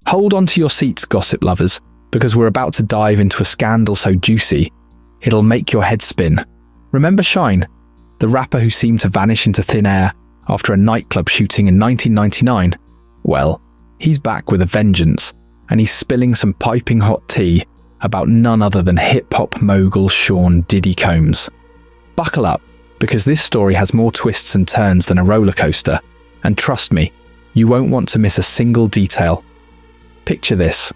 Hold on to your seats, gossip lovers, because we're about to dive into a scandal so juicy, it'll make your head spin. Remember Shyne, the rapper who seemed to vanish into thin air after a nightclub shooting in 1999? Well, he's back with a vengeance, and he's spilling some piping hot tea about none other than hip-hop mogul Sean Diddy Combs. Buckle up, because this story has more twists and turns than a roller coaster, and trust me, you won't want to miss a single detail. Picture this.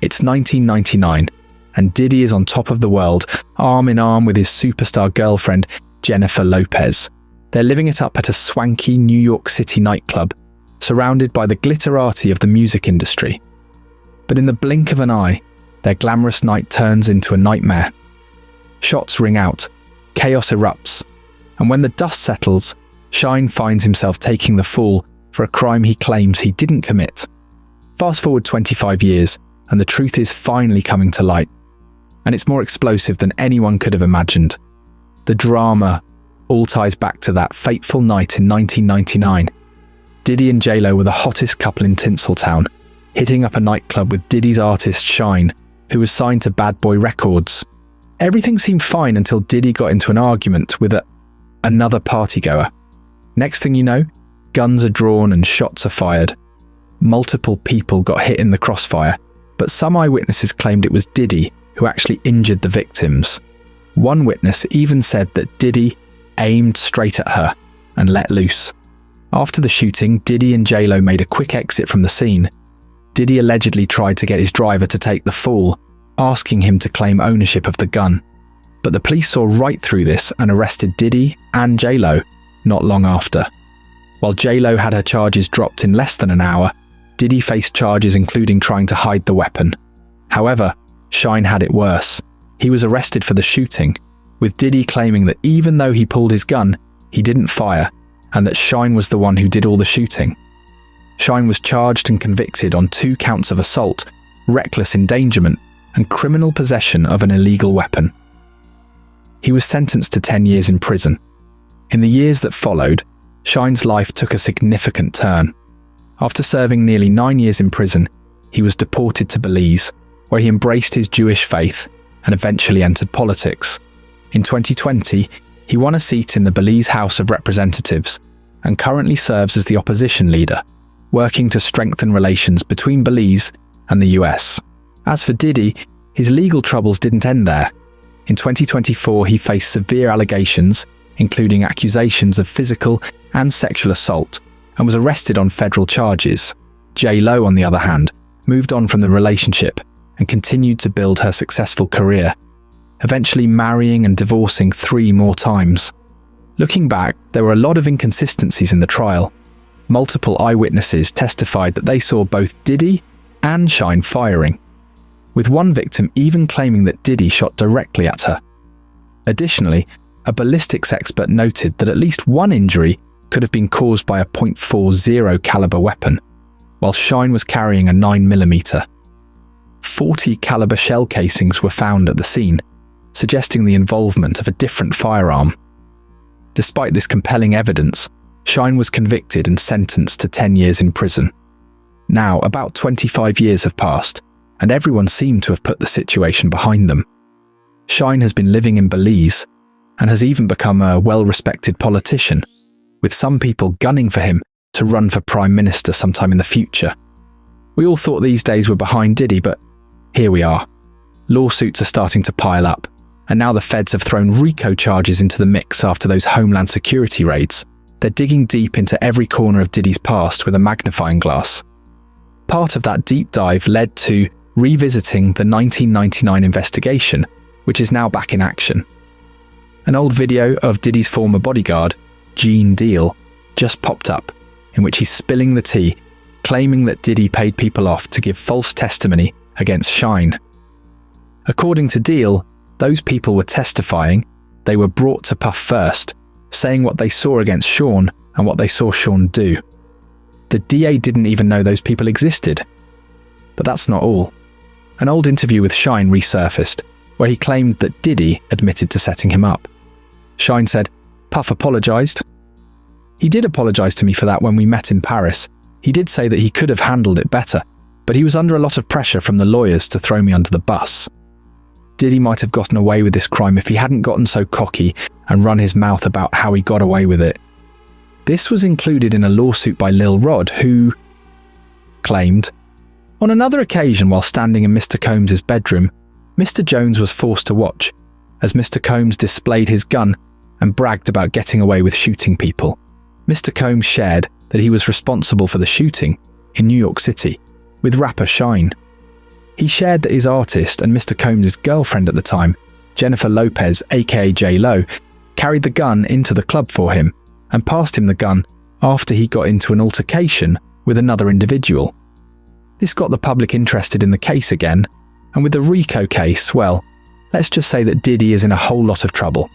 It's 1999, and Diddy is on top of the world, arm in arm with his superstar girlfriend, Jennifer Lopez. They're living it up at a swanky New York City nightclub, surrounded by the glitterati of the music industry. But in the blink of an eye, their glamorous night turns into a nightmare. Shots ring out, chaos erupts, and when the dust settles, Shyne finds himself taking the fall for a crime he claims he didn't commit. Fast forward 25 years, and the truth is finally coming to light. And it's more explosive than anyone could have imagined. The drama all ties back to that fateful night in 1999. Diddy and J-Lo were the hottest couple in Tinseltown, hitting up a nightclub with Diddy's artist Shyne, who was signed to Bad Boy Records. Everything seemed fine until Diddy got into an argument with another partygoer. Next thing you know, guns are drawn and shots are fired. Multiple people got hit in the crossfire, but some eyewitnesses claimed it was Diddy who actually injured the victims. One witness even said that Diddy aimed straight at her and let loose. After the shooting, Diddy and J-Lo made a quick exit from the scene. Diddy allegedly tried to get his driver to take the fall, asking him to claim ownership of the gun. But the police saw right through this and arrested Diddy and J-Lo not long after. While J-Lo had her charges dropped in less than an hour, Diddy faced charges including trying to hide the weapon. However, Shyne had it worse. He was arrested for the shooting, with Diddy claiming that even though he pulled his gun, he didn't fire, and that Shyne was the one who did all the shooting. Shyne was charged and convicted on 2 counts of assault, reckless endangerment, and criminal possession of an illegal weapon. He was sentenced to 10 years in prison. In the years that followed, Shyne's life took a significant turn. After serving nearly 9 years in prison, he was deported to Belize, where he embraced his Jewish faith and eventually entered politics. In 2020, he won a seat in the Belize House of Representatives and currently serves as the opposition leader, working to strengthen relations between Belize and the US. As for Diddy, his legal troubles didn't end there. In 2024, he faced severe allegations, including accusations of physical and sexual assault, and was arrested on federal charges. J-Lo, on the other hand, moved on from the relationship and continued to build her successful career, eventually marrying and divorcing 3 more times. Looking back, there were a lot of inconsistencies in the trial. Multiple eyewitnesses testified that they saw both Diddy and Shyne firing, with one victim even claiming that Diddy shot directly at her. Additionally, a ballistics expert noted that at least one injury could have been caused by a .40 caliber weapon, while Shyne was carrying a 9mm. 40 caliber shell casings were found at the scene, suggesting the involvement of a different firearm. Despite this compelling evidence, Shyne was convicted and sentenced to 10 years in prison. Now, about 25 years have passed, and everyone seemed to have put the situation behind them. Shyne has been living in Belize and has even become a well-respected politician, with some people gunning for him to run for Prime Minister sometime in the future. We all thought these days were behind Diddy, but here we are. Lawsuits are starting to pile up, and now the feds have thrown RICO charges into the mix after those Homeland Security raids. They're digging deep into every corner of Diddy's past with a magnifying glass. Part of that deep dive led to revisiting the 1999 investigation, which is now back in action. An old video of Diddy's former bodyguard, Gene Deal, just popped up, in which he's spilling the tea, claiming that Diddy paid people off to give false testimony against Shyne. According to Deal, those people were testifying, they were brought to Puff first, saying what they saw against Sean and what they saw Sean do. The DA didn't even know those people existed. But that's not all. An old interview with Shyne resurfaced, where he claimed that Diddy admitted to setting him up. Shyne said, "Puff apologised. He did apologise to me for that when we met in Paris. He did say that he could have handled it better, but he was under a lot of pressure from the lawyers to throw me under the bus. Diddy might have gotten away with this crime if he hadn't gotten so cocky and run his mouth about how he got away with it. This was included in a lawsuit by Lil Rod, who claimed, on another occasion while standing in Mr. Combs' bedroom, Mr. Jones was forced to watch as Mr. Combs displayed his gun and bragged about getting away with shooting people. Mr. Combs shared that he was responsible for the shooting in New York City with rapper Shyne. He shared that his artist and Mr. Combs' girlfriend at the time, Jennifer Lopez aka J-Lo, carried the gun into the club for him and passed him the gun after he got into an altercation with another individual. This got the public interested in the case again, and with the RICO case, well, let's just say that Diddy is in a whole lot of trouble.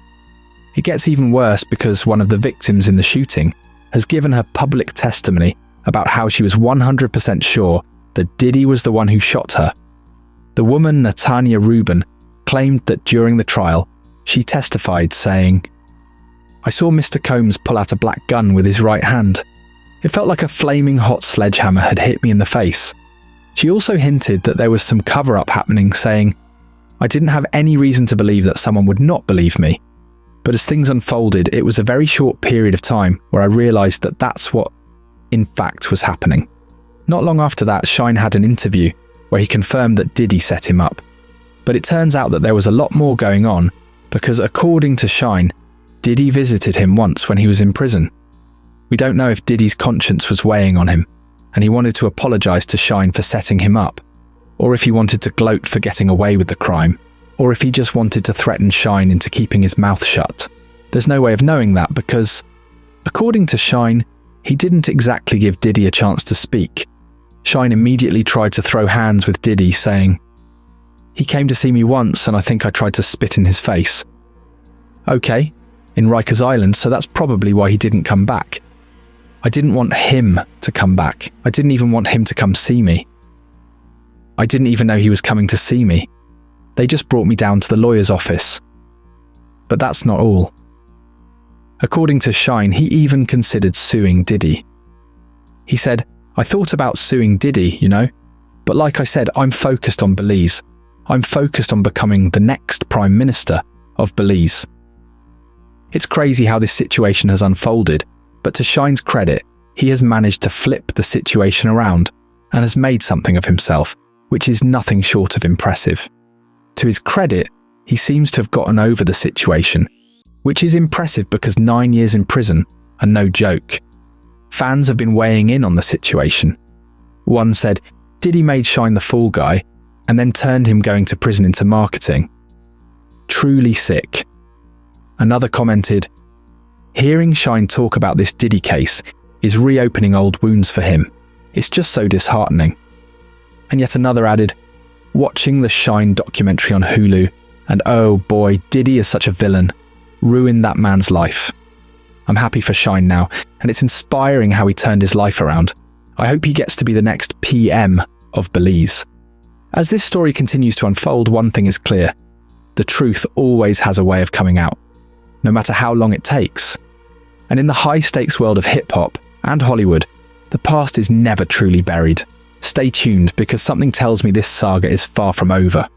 It gets even worse because one of the victims in the shooting has given her public testimony about how she was 100% sure that Diddy was the one who shot her. The woman, Natanya Rubin, claimed that during the trial, she testified saying, "I saw Mr. Combs pull out a black gun with his right hand. It felt like a flaming hot sledgehammer had hit me in the face." She also hinted that there was some cover-up happening, saying, "I didn't have any reason to believe that someone would not believe me. But as things unfolded, it was a very short period of time where I realised that that's what, in fact, was happening." Not long after that, Shyne had an interview where he confirmed that Diddy set him up. But it turns out that there was a lot more going on because, according to Shyne, Diddy visited him once when he was in prison. We don't know if Diddy's conscience was weighing on him and he wanted to apologise to Shyne for setting him up, or if he wanted to gloat for getting away with the crime, or if he just wanted to threaten Shyne into keeping his mouth shut. There's no way of knowing that because, according to Shyne, he didn't exactly give Diddy a chance to speak. Shyne immediately tried to throw hands with Diddy, saying, "He came to see me once and I think I tried to spit in his face." Okay, in Rikers Island, so that's probably why he didn't come back. I didn't want him to come back. I didn't even want him to come see me. I didn't even know he was coming to see me. They just brought me down to the lawyer's office. But that's not all. According to Shyne, he even considered suing Diddy. He said, "I thought about suing Diddy, but like I said, I'm focused on Belize. I'm focused on becoming the next Prime Minister of Belize." It's crazy how this situation has unfolded, but to Shyne's credit, he has managed to flip the situation around and has made something of himself, which is nothing short of impressive. To his credit, he seems to have gotten over the situation, which is impressive because 9 years in prison are no joke. Fans have been weighing in on the situation. One said, Diddy made Shyne the fool guy and then turned him going to prison into marketing. Truly sick. Another commented, hearing Shyne talk about this Diddy case is reopening old wounds for him. It's just so disheartening. And yet another added, watching the Shyne documentary on Hulu, and oh boy, Diddy is such a villain. Ruined that man's life. I'm happy for Shyne now, and it's inspiring how he turned his life around. I hope he gets to be the next PM of Belize. As this story continues to unfold, one thing is clear. The truth always has a way of coming out, no matter how long it takes. And in the high-stakes world of hip-hop and Hollywood, the past is never truly buried. Stay tuned because something tells me this saga is far from over.